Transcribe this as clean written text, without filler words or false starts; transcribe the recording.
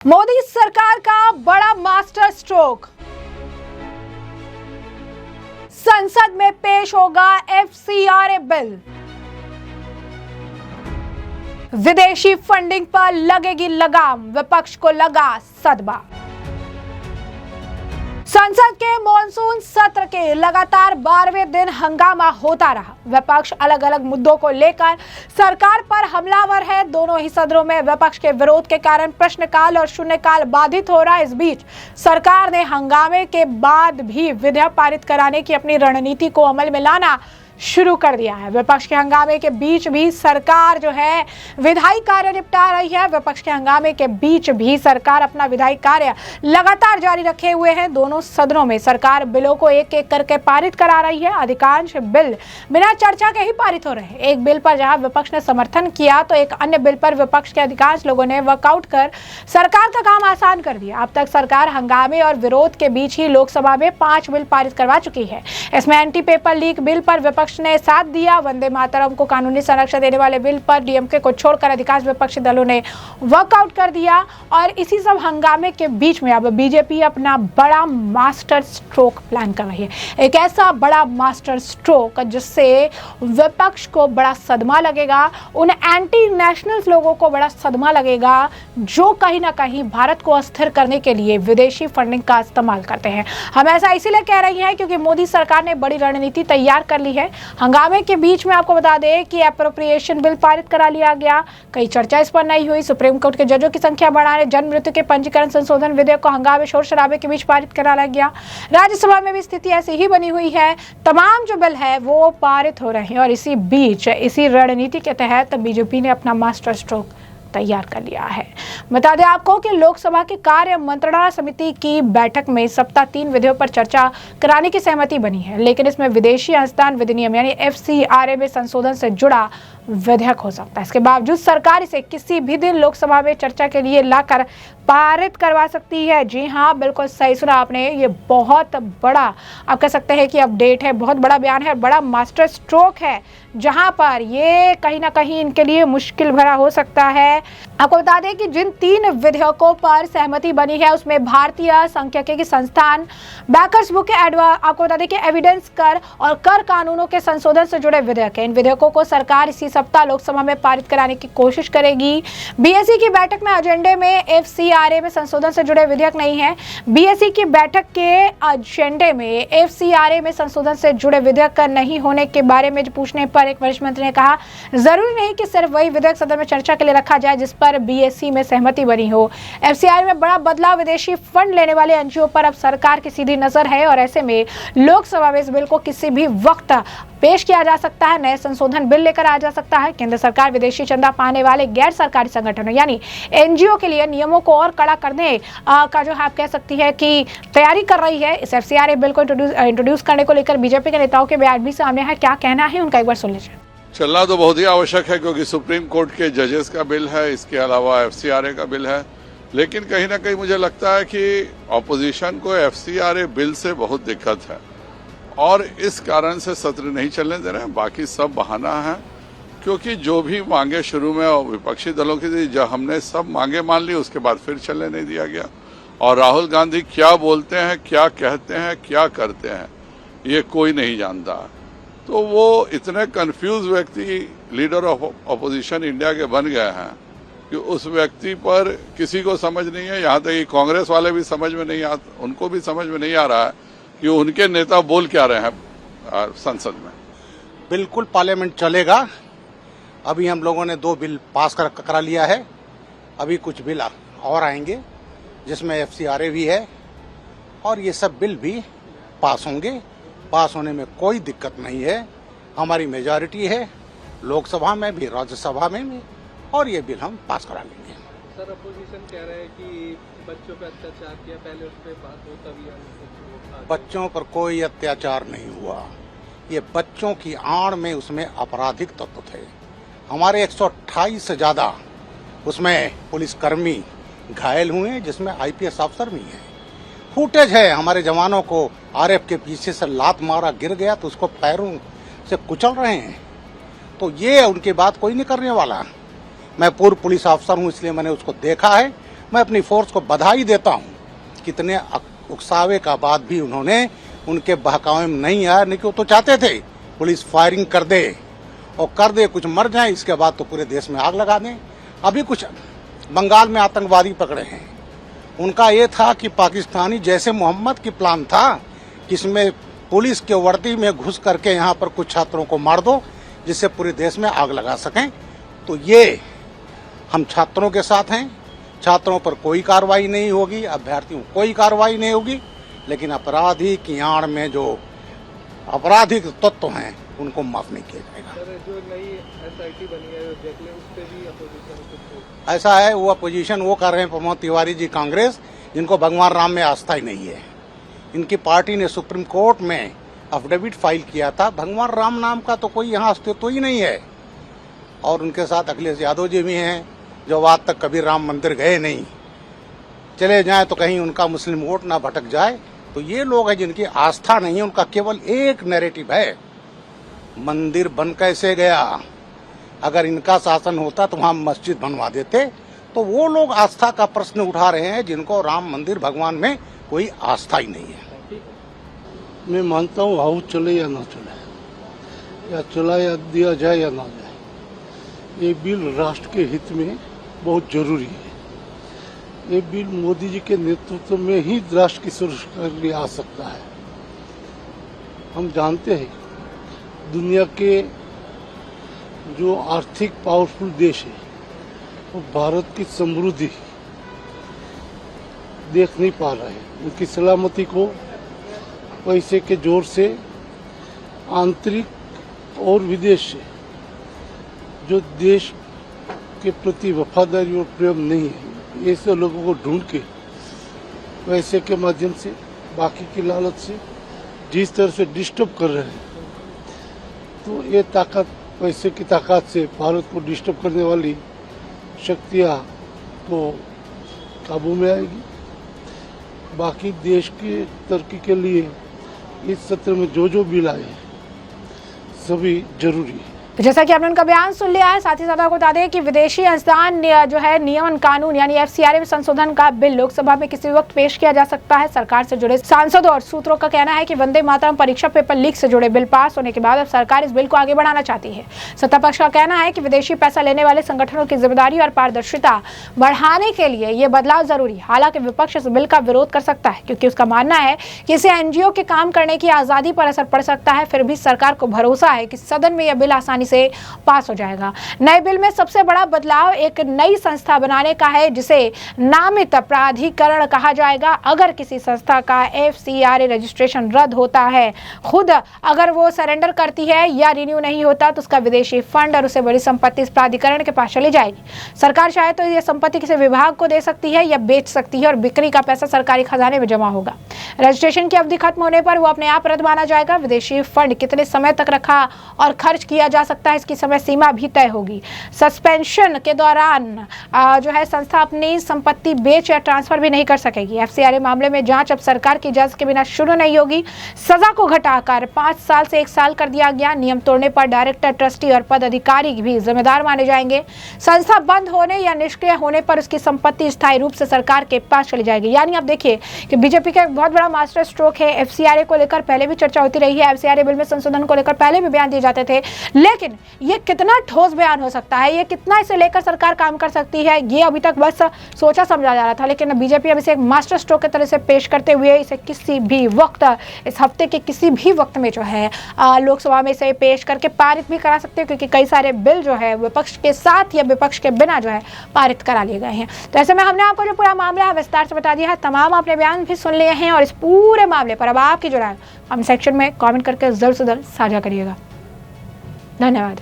मोदी सरकार का बड़ा मास्टर स्ट्रोक, संसद में पेश होगा एफसीआरए बिल। विदेशी फंडिंग पर लगेगी लगाम, विपक्ष को लगा सदमा। संसद के मॉनसून सत्र के लगातार 12वें दिन हंगामा होता रहा। विपक्ष अलग अलग मुद्दों को लेकर सरकार पर हमलावर है। दोनों ही सदनों में विपक्ष के विरोध के कारण प्रश्नकाल और शून्यकाल बाधित हो रहा है। इस बीच सरकार ने हंगामे के बाद भी विधेयक पारित कराने की अपनी रणनीति को अमल में लाना शुरू कर दिया है। विपक्ष के हंगामे के बीच भी सरकार जो है विधायी कार्य निपटा रही है। विपक्ष के हंगामे के बीच भी सरकार अपना विधायी कार्य लगातार जारी रखे हुए है। दोनों सदनों में सरकार बिलों को एक एक करके पारित करा रही है। अधिकांश बिल बिना चर्चा के ही पारित हो रहे हैं। एक बिल पर जहां विपक्ष ने समर्थन किया तो एक अन्य बिल पर विपक्ष के अधिकांश लोगों ने वॉकआउट कर सरकार का काम आसान कर दिया। अब तक सरकार हंगामे और विरोध के बीच ही लोकसभा में 5 बिल पारित करवा चुकी है। इसमें एंटी पेपर लीक बिल पर विपक्ष ने साथ दिया। वंदे मातरम को कानूनी संरक्षण देने वाले बिल पर डीएमके को छोड़कर अधिकांश विपक्षी दलों ने वॉकआउट कर दिया। और इसी सब हंगामे के बीच में अब बीजेपी अपना बड़ा मास्टर स्ट्रोक प्लान कर रही है। एक ऐसा बड़ा मास्टर स्ट्रोक जिससे विपक्ष को बड़ा सदमा लगेगा, उन एंटी नेशनल लोगों को बड़ा सदमा लगेगा जो कहीं ना कहीं भारत को अस्थिर करने के लिए विदेशी फंडिंग का इस्तेमाल करते हैं। हम ऐसा इसीलिए कह रही हैं क्योंकि मोदी सरकार ने बड़ी रणनीति तैयार कर ली है। हंगामे के बीच में आपको बता दें कि एप्रोप्रिएशन बिल पारित करा लिया गया। कई चर्चा इस पर नहीं हुई। सुप्रीम कोर्ट के जजों की संख्या बढ़ाने, जन्म मृत्यु के पंजीकरण संशोधन विधेयक को हंगामे शोर शराबे के बीच पारित करा लिया गया। राज्यसभा में भी स्थिति ऐसी ही बनी हुई है। तमाम जो बिल है वो पारित हो रहे हैं और इसी बीच इसी रणनीति के तहत बीजेपी ने अपना मास्टर स्ट्रोक तैयार कर लिया है। बता दें आपको कि लोकसभा की कार्य मंत्रणा समिति की बैठक में सप्ताह 3 विधेयकों पर चर्चा कराने की सहमति बनी है, लेकिन इसमें विदेशी हस्तांतरण विधिनियम यानी एफसीआरए में संशोधन से जुड़ा विधेयक हो सकता है। इसके बावजूद सरकार इसे किसी भी दिन लोकसभा में चर्चा के लिए लाकर पारित करवा सकती है। जी हाँ, बिल्कुल सही सुना आपने। ये बहुत बड़ा आप कह सकते हैं कि अपडेट है, बहुत बड़ा बयान है, बड़ा मास्टर स्ट्रोक है, जहां पर ये कहीं ना कहीं इनके लिए मुश्किल भरा हो सकता है। आपको बता दें कि जिन 3 विधेयकों पर सहमति बनी है उसमें भारतीय सांख्यिकी संस्थान, बैकर्स बुक के आपको बता दें कि एविडेंस कर और कर कानूनों के संशोधन से जुड़े विधेयक हैं। इन विधेयकों को सरकार इसी सप्ताह लोकसभा में पारित कराने की कोशिश करेगी। बीएसई की बैठक में एजेंडे में एफसीआरए में संशोधन से जुड़े विधेयक नहीं है। बीएसई की बैठक के एजेंडे में एफसीआरए में संशोधन से जुड़े विधेयक नहीं होने के बारे में पूछने पर एक वरिष्ठ मंत्री ने कहा, जरूरी नहीं कि सिर्फ वही विधेयक सदन में चर्चा के लिए रखा जाए जिस पर बीएसई में सहमति बनी हो। एफसीआरए में बड़ा बदलाव विदेशी फंड लेने वाले एनजीओ पर अब सरकार की सीधी नजर है और ऐसे में लोकसभा में इस बिल को किसी भी वक्त पेश किया जा सकता है। नए संशोधन बिल लेकर आ जा सकता है। केंद्र सरकार विदेशी चंदा पाने वाले गैर सरकारी संगठनों यानी एनजीओ के लिए नियमों को और कड़ा करने का जो आप कह सकती है कि तैयारी कर रही है। इस एफसीआरए बिल को इंट्रोड्यूस करने को लेकर बीजेपी के नेताओं के बयान भी सामने है। क्या कहना है उनका, एक बार सुन लीजिए। चलना तो बहुत ही आवश्यक है क्योंकि सुप्रीम कोर्ट के जजेस का बिल है, इसके अलावा एफसीआरए का बिल है। लेकिन कहीं ना कहीं मुझे लगता है कि ऑपोजिशन को एफसीआरए बिल से बहुत दिक्कत है और इस कारण से सत्र नहीं चलने दे रहे हैं। बाकी सब बहाना है क्योंकि जो भी मांगे शुरू में विपक्षी दलों की थी, जब हमने सब मांगे मान ली उसके बाद फिर चलने नहीं दिया गया। और राहुल गांधी क्या बोलते हैं, क्या कहते हैं, क्या करते हैं, ये कोई नहीं जानता। तो वो इतने कंफ्यूज व्यक्ति लीडर ऑफ ऑपोजिशन इंडिया के बन गए हैं कि उस व्यक्ति पर किसी को समझ नहीं है। यहाँ तक कि कांग्रेस वाले भी समझ में नहीं आता, उनको भी समझ में नहीं आ रहा है कि उनके नेता बोल क्या रहे हैं संसद में। बिल्कुल पार्लियामेंट चलेगा। अभी हम लोगों ने 2 बिल पास करा लिया है। अभी कुछ बिल और आएंगे जिसमें एफसीआरए भी है और ये सब बिल भी पास होंगे। पास होने में कोई दिक्कत नहीं है। हमारी मेजॉरिटी है लोकसभा में भी, राज्यसभा में भी, और ये बिल हम पास करा लेंगे। सर, अपोजिशन कह रहे हैं कि बच्चों पर अत्याचार किया, पहले उस पर बात हो तभी। बच्चों पर कोई अत्याचार नहीं हुआ। ये बच्चों की आड़ में उसमें आपराधिक तत्व थे। हमारे 128 से ज्यादा उसमें पुलिसकर्मी घायल हुए जिसमें आईपीएस अफसर भी हैं। फुटेज है हमारे जवानों को आरएफ के पीछे से लात मारा, गिर गया तो उसको पैरों से कुचल रहे हैं। तो ये उनकी बात कोई नहीं करने वाला। मैं पूर्व पुलिस अफसर हूं इसलिए मैंने उसको देखा है। मैं अपनी फोर्स को बधाई देता हूं। कितने उकसावे का बाद भी उन्होंने उनके बहकावे में नहीं आया। नहीं कि वो तो चाहते थे पुलिस फायरिंग कर दे और कर दे, कुछ मर जाए, इसके बाद तो पूरे देश में आग लगा दें। अभी कुछ बंगाल में आतंकवादी पकड़े हैं, उनका ये था कि पाकिस्तानी जैसे मोहम्मद की प्लान था कि इसमें पुलिस के वर्दी में घुस करके यहाँ पर कुछ छात्रों को मार दो जिससे पूरे देश में आग लगा सकें। तो ये हम छात्रों के साथ हैं, छात्रों पर कोई कार्रवाई नहीं होगी, अभ्यर्थियों को कोई कार्रवाई नहीं होगी, लेकिन अपराधी की आड़ में जो आपराधिक तत्व हैं उनको माफ नहीं किया जाएगा। सर, जो नई SIT बनी है जेटले, उस पे भी अपोजिशन कुछ ऐसा है, वो अपोजिशन वो कर रहे हैं प्रमोद तिवारी जी कांग्रेस, जिनको भगवान राम में आस्था ही नहीं है। इनकी पार्टी ने सुप्रीम कोर्ट में एफिडेविट फाइल किया था, भगवान राम नाम का तो कोई यहाँ अस्तित्व ही नहीं है। और उनके साथ अखिलेश यादव जी भी हैं, जो आज तक कभी राम मंदिर गए नहीं, चले जाएं तो कहीं उनका मुस्लिम वोट ना भटक जाए। तो ये लोग हैं जिनकी आस्था नहीं है, उनका केवल एक नैरेटिव है, मंदिर बन कैसे गया। अगर इनका शासन होता तो वहां मस्जिद बनवा देते। तो वो लोग आस्था का प्रश्न उठा रहे हैं जिनको राम मंदिर भगवान में कोई आस्था ही नहीं है। मैं मानता हूँ हाउस चले या ना चले, या चला या दिया जाए या ना जाए, ये बिल राष्ट्र के हित में बहुत जरूरी है। ये बिल मोदी जी के नेतृत्व में ही राष्ट्र की सुरक्षा के लिए आ सकता है। हम जानते हैं दुनिया के जो आर्थिक पावरफुल देश है वो भारत की समृद्धि देख नहीं पा रहे हैं। उनकी सलामती को पैसे के जोर से, आंतरिक और विदेश से जो देश के प्रति वफादारी और प्रेम नहीं है, ऐसे लोगों को ढूंढ के पैसे के माध्यम से, बाकी की लालच से जिस तरह से डिस्टर्ब कर रहे हैं, तो ये ताकत, पैसे की ताकत से भारत को डिस्टर्ब करने वाली शक्तियाँ तो काबू में आएगी। बाकी देश की तरक्की के लिए इस सत्र में जो बिल आए सभी जरूरी है। तो जैसा कि आपने उनका बयान सुन लिया है, साथ ही साथ आपको बता दें कि विदेशी अंशदान जो है नियमन कानून यानी FCRA में संशोधन का बिल लोकसभा में किसी वक्त पेश किया जा सकता है। सरकार से जुड़े सांसदों और सूत्रों का कहना है कि वंदे मातरम परीक्षा पेपर लीक से जुड़े बिल पास होने के बाद अब सरकार इस बिल को आगे बढ़ाना चाहती है। सत्ता पक्ष का कहना है कि विदेशी पैसा लेने वाले संगठनों की जिम्मेदारी और पारदर्शिता बढ़ाने के लिए ये बदलाव जरूरी। हालांकि विपक्ष इस बिल का विरोध कर सकता है क्योंकि उसका मानना है कि इससे NGO के काम करने की आजादी पर असर पड़ सकता है। फिर भी सरकार को भरोसा है कि सदन में यह बिल आसानी से पास हो जाएगा। नए बिल में सबसे बड़ा बदलाव एक नई संस्था बनाने का है जिसे नामित प्राधिकरण कहा जाएगा। अगर किसी संस्था का FCRA रजिस्ट्रेशन रद्द होता है, खुद अगर वो सरेंडर करती है या रिन्यू नहीं होता, तो उसका विदेशी फंड और उससे बड़ी संपत्ति इस प्राधिकरण के पास चली जाएगी। सरकार चाहे तो यह संपत्ति किसी विभाग को दे सकती है या बेच सकती है और बिक्री का पैसा सरकारी खजाने में जमा होगा। रजिस्ट्रेशन की अवधि खत्म होने पर वो अपने आप रद्द माना जाएगा। विदेशी फंड कितने समय तक रखा और खर्च किया जा सकता है, इसकी समय सीमा भी तय होगी। सस्पेंशन के दौरान जो है संस्था अपनी संपत्ति बेच या ट्रांसफर भी नहीं कर सकेगी। FCRA मामले में जांच अब सरकार की इजाजत के बिना शुरू नहीं होगी। सजा को घटाकर 5 साल से 1 साल कर दिया गया। नियम तोड़ने पर डायरेक्टर, ट्रस्टी और पद अधिकारी भी जिम्मेदार माने जाएंगे। संस्था बंद होने या निष्क्रिय होने पर उसकी संपत्ति स्थायी रूप से सरकार के पास चली जाएगी। यानी आप देखिए कि बीजेपी का एक बहुत बड़ा मास्टर स्ट्रोक है। FCRA को लेकर पहले भी चर्चा होती रही है। FCRA बिल में संशोधन को लेकर पहले भी बयान दिए जाते थे, लेकिन ये कितना ठोस बयान हो सकता है, ये कितना इसे लेकर सरकार काम कर सकती है, ये अभी तक बस सोचा समझा जा रहा था। लेकिन बीजेपी अब इसे एक मास्टर स्ट्रोक की तरह से पेश करते हुए इसे किसी भी वक्त, इस हफ्ते के किसी भी वक्त में जो है लोकसभा में इसे पेश करके पारित भी करा सकते हैं, क्योंकि कई सारे बिल जो है विपक्ष के साथ या विपक्ष के बिना जो है पारित करा लिए गए हैं। तो ऐसे में हमने आपको जो पूरा मामला है विस्तार से बता दिया है। तमाम आपने बयान भी सुन लिए हैं और इस पूरे मामले पर अब आपकी जो राय कमेंट सेक्शन में कमेंट करके जल्द से जल्द साझा करिएगा। धन्यवाद।